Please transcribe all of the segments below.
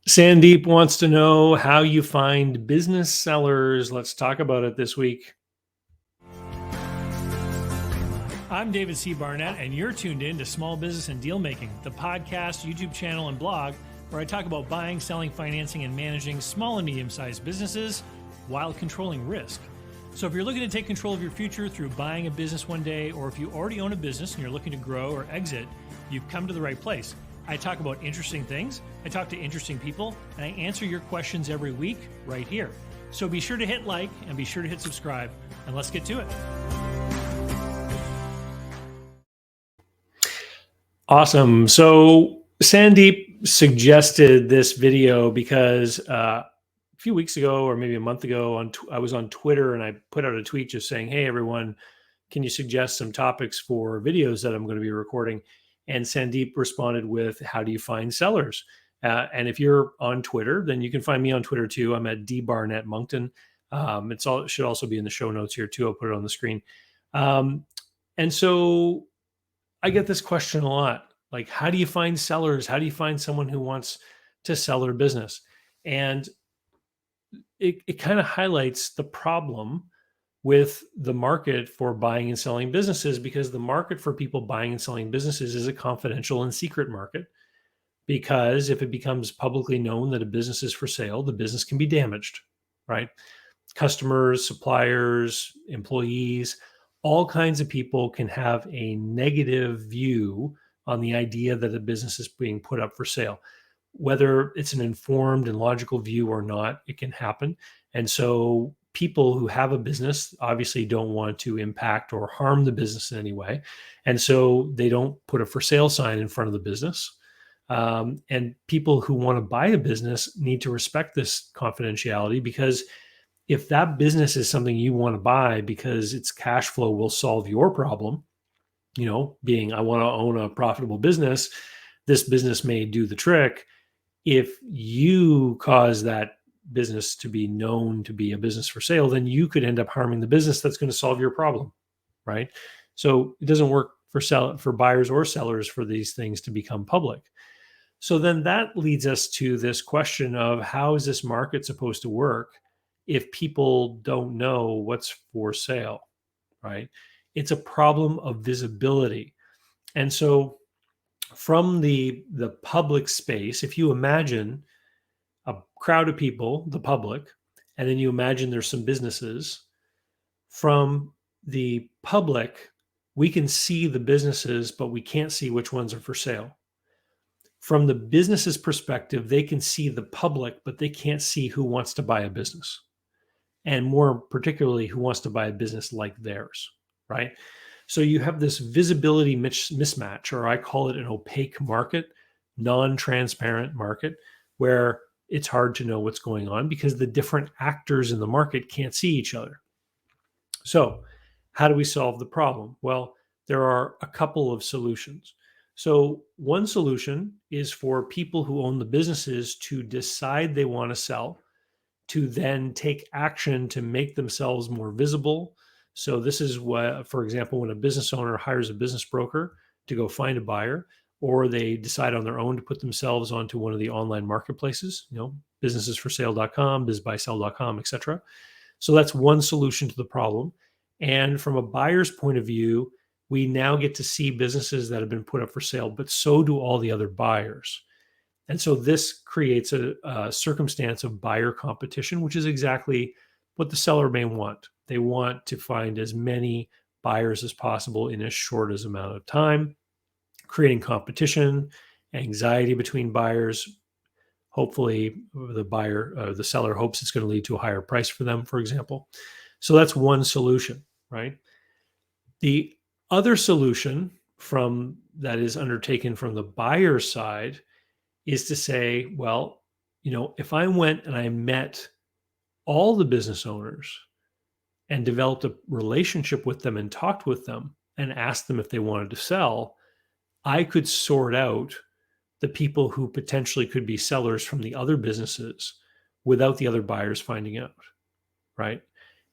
Sandeep wants to know how you find business sellers. Let's talk about it this week. I'm David C. Barnett, and you're tuned in to Small Business and Deal Making, the podcast, YouTube channel, and blog where I talk about buying, selling, financing, and managing small and medium-sized businesses while controlling risk. So if you're looking to take control of your future through buying a business one day, or if you already own a business and you're looking to grow or exit, you've come to the right place. I talk about interesting things, I talk to interesting people, and I answer your questions every week right here. So be sure to hit like and be sure to hit subscribe, and let's get to it. Awesome. So Sandeep suggested this video because a few weeks ago, or maybe a month ago, I was on Twitter and I put out a tweet just saying, hey, everyone, can you suggest some topics for videos that I'm going to be recording? And Sandeep responded with, how do you find sellers? And if you're on Twitter, then you can find me on Twitter too. I'm at dbarnettmoncton. It should also be in the show notes here too. I'll put it on the screen. And so I get this question a lot. Like, how do you find sellers? How do you find someone who wants to sell their business? And it kind of highlights the problem with the market for buying and selling businesses, because the market for people buying and selling businesses is a confidential and secret market. Because if it becomes publicly known that a business is for sale, the business can be damaged, right? Customers, suppliers, employees, all kinds of people can have a negative view on the idea that a business is being put up for sale. Whether it's an informed and logical view or not, it can happen. And so people who have a business obviously don't want to impact or harm the business in any way. And so they don't put a for sale sign in front of the business. And people who want to buy a business need to respect this confidentiality, because if that business is something you want to buy because its cash flow will solve your problem, being I want to own a profitable business, this business may do the trick. If you cause that business to be known to be a business for sale, then you could end up harming the business that's going to solve your problem, right? So it doesn't work for buyers or sellers for these things to become public. So then that leads us to this question of, how is this market supposed to work if people don't know what's for sale, right? It's a problem of visibility. And so from the public space, if you imagine a crowd of people, the public, and then you imagine there's some businesses, from the public, we can see the businesses, but we can't see which ones are for sale. From the business's perspective, they can see the public, but they can't see who wants to buy a business. And more particularly, who wants to buy a business like theirs, right? So you have this visibility mismatch, or I call it an opaque market, non-transparent market, where it's hard to know what's going on because the different actors in the market can't see each other. So how do we solve the problem? Well, there are a couple of solutions. So one solution is for people who own the businesses to decide they want to sell, to then take action to make themselves more visible. So this is what, for example, when a business owner hires a business broker to go find a buyer, or they decide on their own to put themselves onto one of the online marketplaces, businessesforsale.com, bizbuysell.com, etc. So that's one solution to the problem. And from a buyer's point of view, we now get to see businesses that have been put up for sale, but so do all the other buyers. And so this creates a circumstance of buyer competition, which is exactly what the seller may want. They want to find as many buyers as possible in as short as amount of time, creating competition, anxiety between buyers. Hopefully the seller hopes it's going to lead to a higher price for them, for example. So that's one solution, right? The other solution that is undertaken from the buyer's side is to say, well, if I went and I met all the business owners and developed a relationship with them and talked with them and asked them if they wanted to sell, I could sort out the people who potentially could be sellers from the other businesses without the other buyers finding out, right?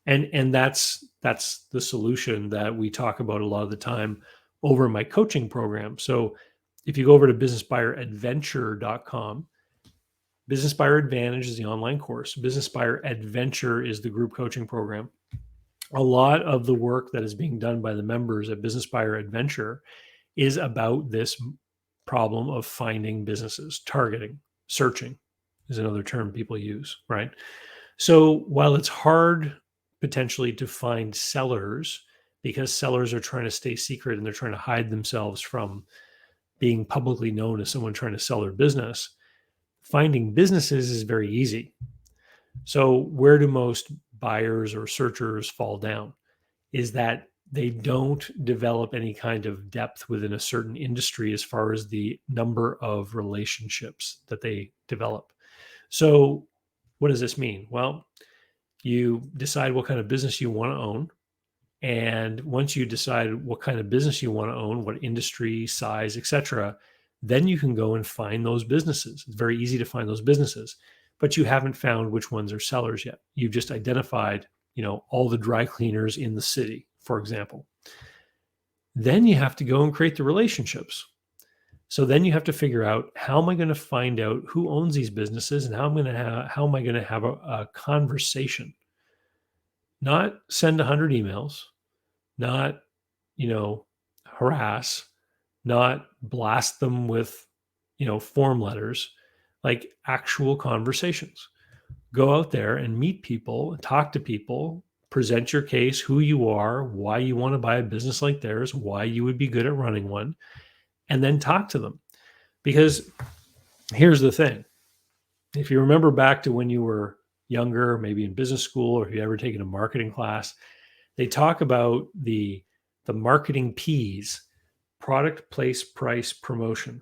And that's the solution that we talk about a lot of the time over my coaching program. So if you go over to businessbuyeradventure.com, Business Buyer Advantage is the online course. Business Buyer Adventure is the group coaching program. A lot of the work that is being done by the members at Business Buyer Adventure is about this problem of finding businesses. Targeting, searching is another term people use, right? So while it's hard potentially to find sellers because sellers are trying to stay secret and they're trying to hide themselves from being publicly known as someone trying to sell their business, finding businesses is very easy. So where do most buyers or searchers fall down is that they don't develop any kind of depth within a certain industry as far as the number of relationships that they develop. So what does this mean? Well, you decide what kind of business you want to own. And once you decide what kind of business you want to own, what industry, size, etc., then you can go and find those businesses. It's very easy to find those businesses, but you haven't found which ones are sellers yet. You've just identified, all the dry cleaners in the city, for example. Then you have to go and create the relationships. So then you have to figure out, how am I going to find out who owns these businesses, and how am I going to have a conversation? Not send 100 emails, not, harass, not blast them with, form letters, like actual conversations. Go out there and meet people, talk to people, present your case, who you are, why you want to buy a business like theirs, why you would be good at running one, and then talk to them. Because here's the thing. If you remember back to when you were younger, maybe in business school, or if you ever taken a marketing class, they talk about the marketing P's: product, place, price, promotion.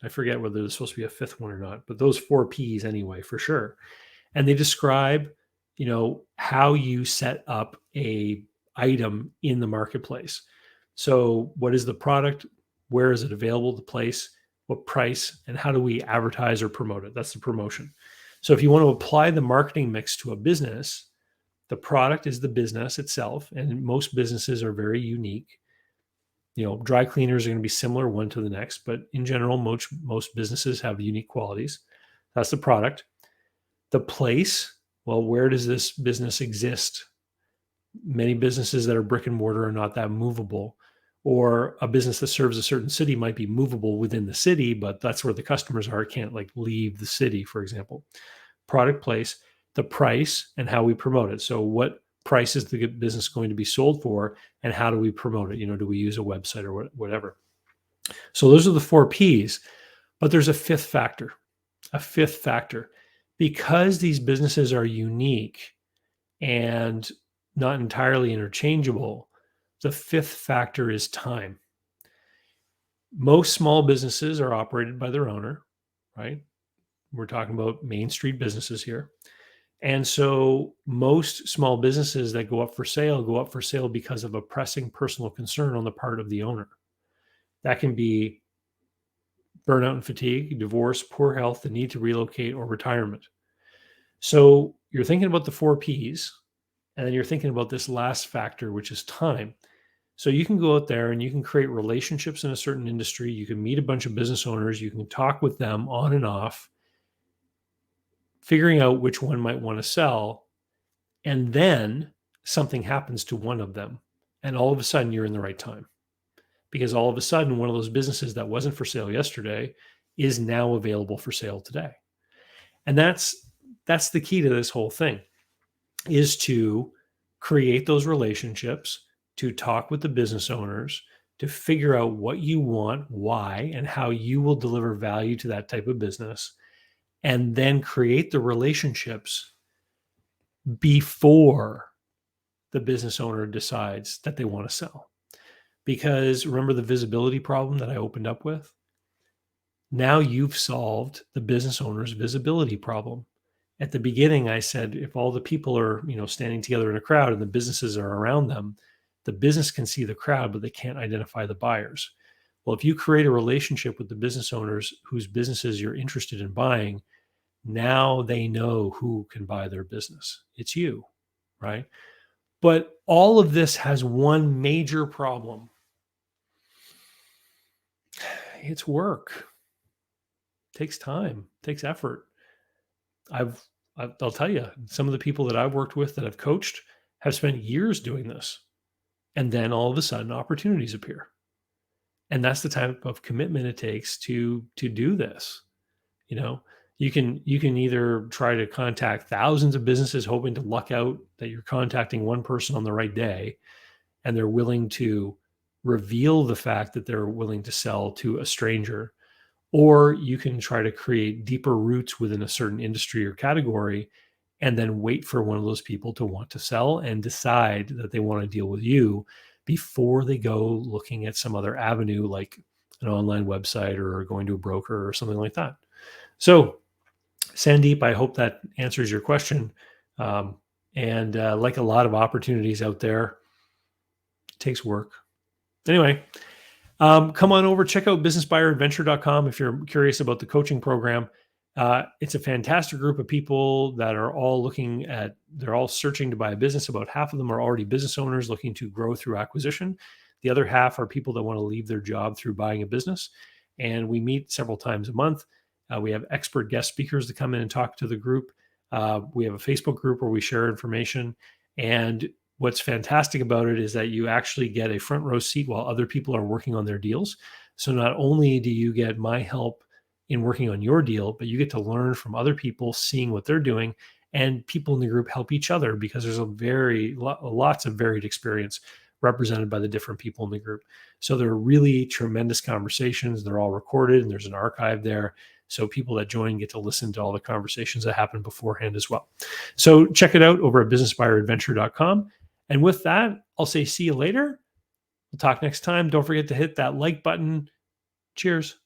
I forget whether there's supposed to be a fifth one or not, but those 4 P's anyway, for sure. And they describe, how you set up a item in the marketplace. So what is the product? Where is it available? The place, what price, and how do we advertise or promote it? That's the promotion. So if you want to apply the marketing mix to a business, the product is the business itself, and most businesses are very unique. Dry cleaners are going to be similar one to the next, but in general, most businesses have unique qualities. That's the product. The place, well, where does this business exist? Many businesses that are brick and mortar are not that movable, or a business that serves a certain city might be movable within the city, but that's where the customers are. It can't leave the city, for example. Product, place, the price, and how we promote it. So what price is the business going to be sold for, and how do we promote it? Do we use a website or whatever? So those are the 4 P's, but there's a fifth factor, because these businesses are unique and not entirely interchangeable. The fifth factor is time. Most small businesses are operated by their owner, right? We're talking about Main Street businesses here. And so most small businesses that go up for sale because of a pressing personal concern on the part of the owner. That can be burnout and fatigue, divorce, poor health, the need to relocate, or retirement. So you're thinking about the 4 P's, and then you're thinking about this last factor, which is time. So you can go out there and you can create relationships in a certain industry. You can meet a bunch of business owners. You can talk with them on and off, figuring out which one might want to sell. And then something happens to one of them, and all of a sudden you're in the right time, because all of a sudden one of those businesses that wasn't for sale yesterday is now available for sale today. And that's the key to this whole thing, is to create those relationships, to talk with the business owners, to figure out what you want, why, and how you will deliver value to that type of business, and then create the relationships before the business owner decides that they want to sell. Because remember the visibility problem that I opened up with? Now you've solved the business owner's visibility problem. At the beginning, I said, if all the people are, standing together in a crowd and the businesses are around them, the business can see the crowd, but they can't identify the buyers. Well, if you create a relationship with the business owners whose businesses you're interested in buying, now they know who can buy their business. It's you, right? But all of this has one major problem. It's work. takes time, takes effort. I'll tell you, some of the people that I've worked with that I've coached have spent years doing this. And then all of a sudden opportunities appear. And that's the type of commitment it takes to do this. You know, you can either try to contact thousands of businesses hoping to luck out that you're contacting one person on the right day and they're willing to reveal the fact that they're willing to sell to a stranger, or you can try to create deeper roots within a certain industry or category and then wait for one of those people to want to sell and decide that they want to deal with you before they go looking at some other avenue like an online website or going to a broker or something like that. So, Sandeep, I hope that answers your question. And like a lot of opportunities out there, it takes work. Anyway, come on over, check out businessbuyeradventure.com if you're curious about the coaching program. It's a fantastic group of people that are all they're all searching to buy a business. About half of them are already business owners looking to grow through acquisition. The other half are people that want to leave their job through buying a business. And we meet several times a month. We have expert guest speakers to come in and talk to the group. We have a Facebook group where we share information. And what's fantastic about it is that you actually get a front row seat while other people are working on their deals. So not only do you get my help in working on your deal, but you get to learn from other people, seeing what they're doing, and people in the group help each other because there's lots of varied experience represented by the different people in the group. So they're really tremendous conversations. They're all recorded and there's an archive there. So people that join get to listen to all the conversations that happened beforehand as well. So check it out over at businessbuyeradventure.com. And with that, I'll say see you later. We'll talk next time. Don't forget to hit that like button. Cheers.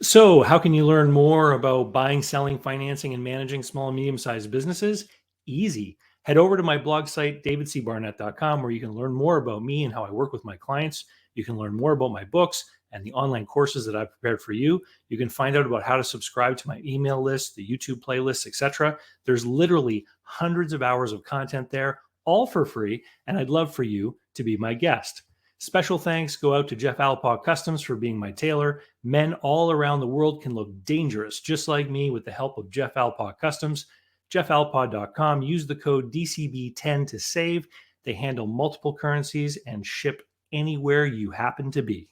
So how can you learn more about buying, selling, financing, and managing small and medium-sized businesses? Easy. Head over to my blog site, davidcbarnett.com, where you can learn more about me and how I work with my clients. You can learn more about my books and the online courses that I've prepared for you. You can find out about how to subscribe to my email list, the YouTube playlists, etc. There's literally hundreds of hours of content there, all for free, and I'd love for you to be my guest. Special thanks go out to Jeff Alpaugh Customs for being my tailor. Men all around the world can look dangerous, just like me, with the help of Jeff Alpaugh Customs. JeffAlpaugh.com. Use the code DCB10 to save. They handle multiple currencies and ship anywhere you happen to be.